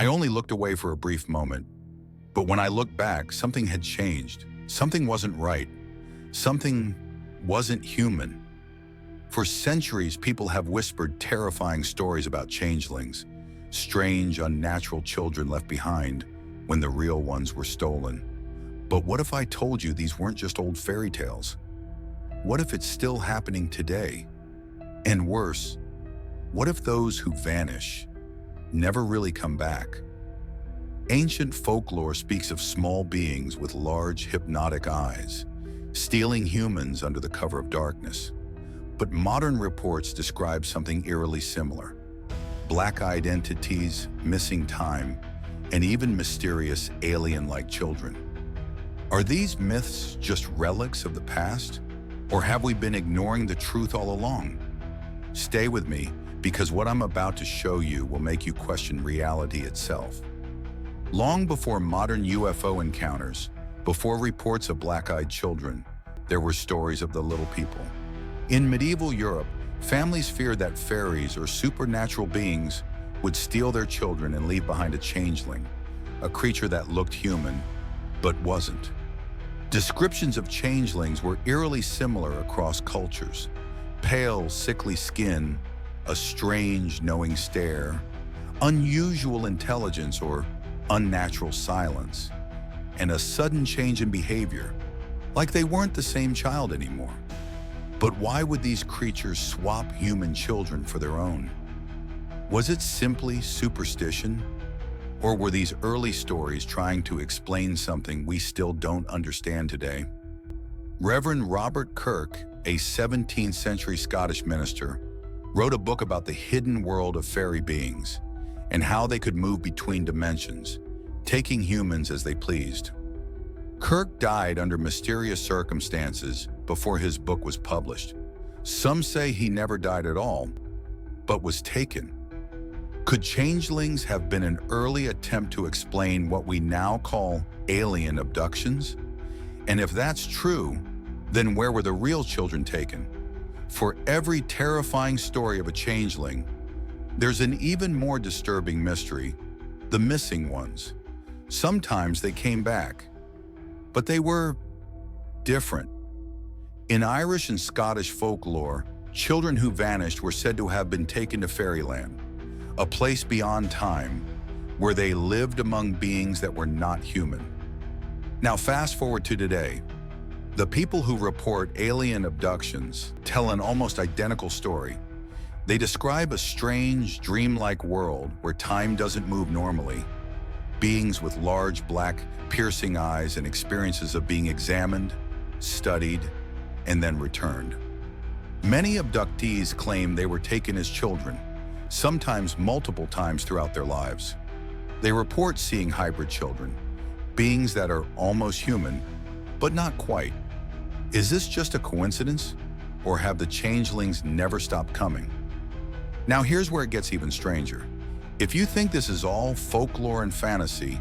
I only looked away for a brief moment, but when I looked back, something had changed. Something wasn't right. Something wasn't human. For centuries, people have whispered terrifying stories about changelings, strange, unnatural children left behind when the real ones were stolen. But what if I told you these weren't just old fairy tales? What if it's still happening today? And worse, what if those who vanish never really come back? Ancient folklore speaks of small beings with large, hypnotic eyes, stealing humans under the cover of darkness. But modern reports describe something eerily similar: black-eyed entities, missing time, and even mysterious alien-like children. Are these myths just relics of the past? Or have we been ignoring the truth all along? Stay with me, because what I'm about to show you will make you question reality itself. Long before modern UFO encounters, before reports of black-eyed children, there were stories of the little people. In medieval Europe, families feared that fairies or supernatural beings would steal their children and leave behind a changeling, a creature that looked human, but wasn't. Descriptions of changelings were eerily similar across cultures: pale, sickly skin, a strange, knowing stare, unusual intelligence or unnatural silence, and a sudden change in behavior, like they weren't the same child anymore. But why would these creatures swap human children for their own? Was it simply superstition? Or were these early stories trying to explain something we still don't understand today? Reverend Robert Kirk, a 17th century Scottish minister, wrote a book about the hidden world of fairy beings and how they could move between dimensions, taking humans as they pleased. Kirk died under mysterious circumstances before his book was published. Some say he never died at all, but was taken. Could changelings have been an early attempt to explain what we now call alien abductions? And if that's true, then where were the real children taken? For every terrifying story of a changeling, there's an even more disturbing mystery: the missing ones. Sometimes they came back, but they were different. In Irish and Scottish folklore, children who vanished were said to have been taken to fairyland, a place beyond time where they lived among beings that were not human. Now fast forward to today. The people who report alien abductions tell an almost identical story. They describe a strange, dreamlike world where time doesn't move normally, beings with large, black, piercing eyes, and experiences of being examined, studied, and then returned. Many abductees claim they were taken as children, sometimes multiple times throughout their lives. They report seeing hybrid children, beings that are almost human, but not quite. Is this just a coincidence, or have the changelings never stopped coming? Now here's where it gets even stranger. If you think this is all folklore and fantasy,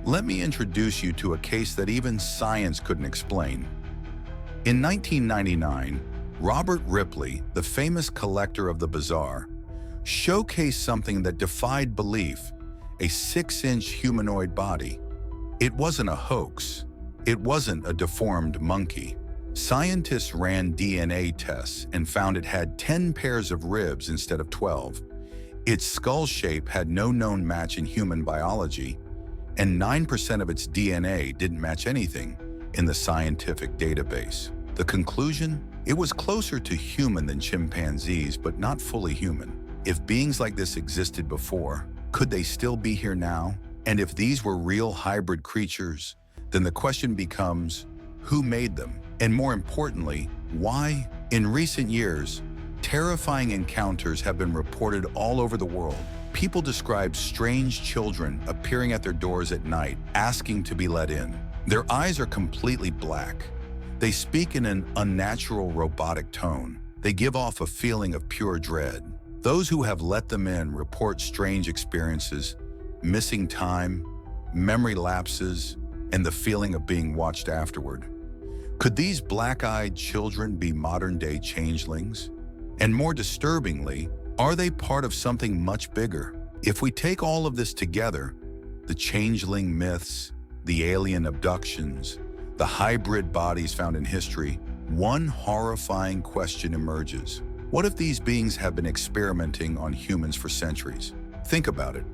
let me introduce you to a case that even science couldn't explain. In 1999, Robert Ripley, the famous collector of the bizarre, showcased something that defied belief: a 6-inch humanoid body. It wasn't a hoax. It wasn't a deformed monkey. Scientists ran DNA tests and found it had 10 pairs of ribs instead of 12. Its skull shape had no known match in human biology, and 9% of its DNA didn't match anything in the scientific database. The conclusion? It was closer to human than chimpanzees, but not fully human. If beings like this existed before, could they still be here now? And if these were real hybrid creatures, then the question becomes, who made them? And more importantly, why? In recent years, terrifying encounters have been reported all over the world. People describe strange children appearing at their doors at night, asking to be let in. Their eyes are completely black. They speak in an unnatural, robotic tone. They give off a feeling of pure dread. Those who have let them in report strange experiences, missing time, memory lapses, and the feeling of being watched afterward. Could these black-eyed children be modern-day changelings? And more disturbingly, are they part of something much bigger? If we take all of this together, The changeling myths, the alien abductions, the hybrid bodies found in history, one horrifying question emerges. What if these beings have been experimenting on humans for centuries? Think about it.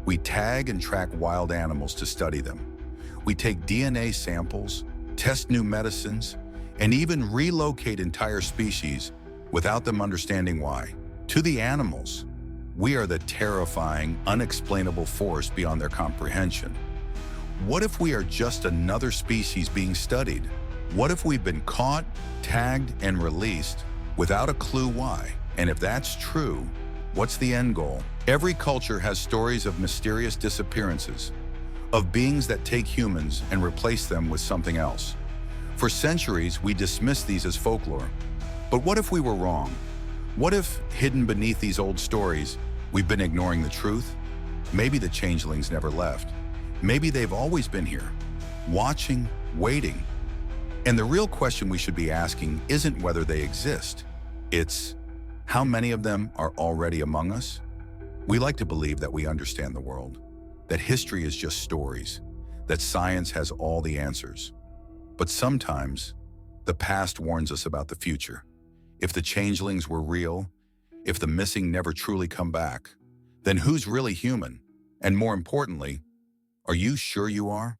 We tag and track wild animals to study them. We take DNA samples, test new medicines, and even relocate entire species without them understanding why. To the animals, we are the terrifying, unexplainable force beyond their comprehension. What if we are just another species being studied? What if we've been caught, tagged, and released without a clue why? And if that's true, what's the end goal? Every culture has stories of mysterious disappearances, of beings that take humans and replace them with something else. For centuries, we dismissed these as folklore. But what if we were wrong? What if, hidden beneath these old stories, we've been ignoring the truth? Maybe the changelings never left. Maybe they've always been here, watching, waiting. And the real question we should be asking isn't whether they exist. It's, how many of them are already among us? We like to believe that we understand the world, that history is just stories, that science has all the answers. But sometimes, the past warns us about the future. If the changelings were real, if the missing never truly come back, then who's really human? And more importantly, are you sure you are?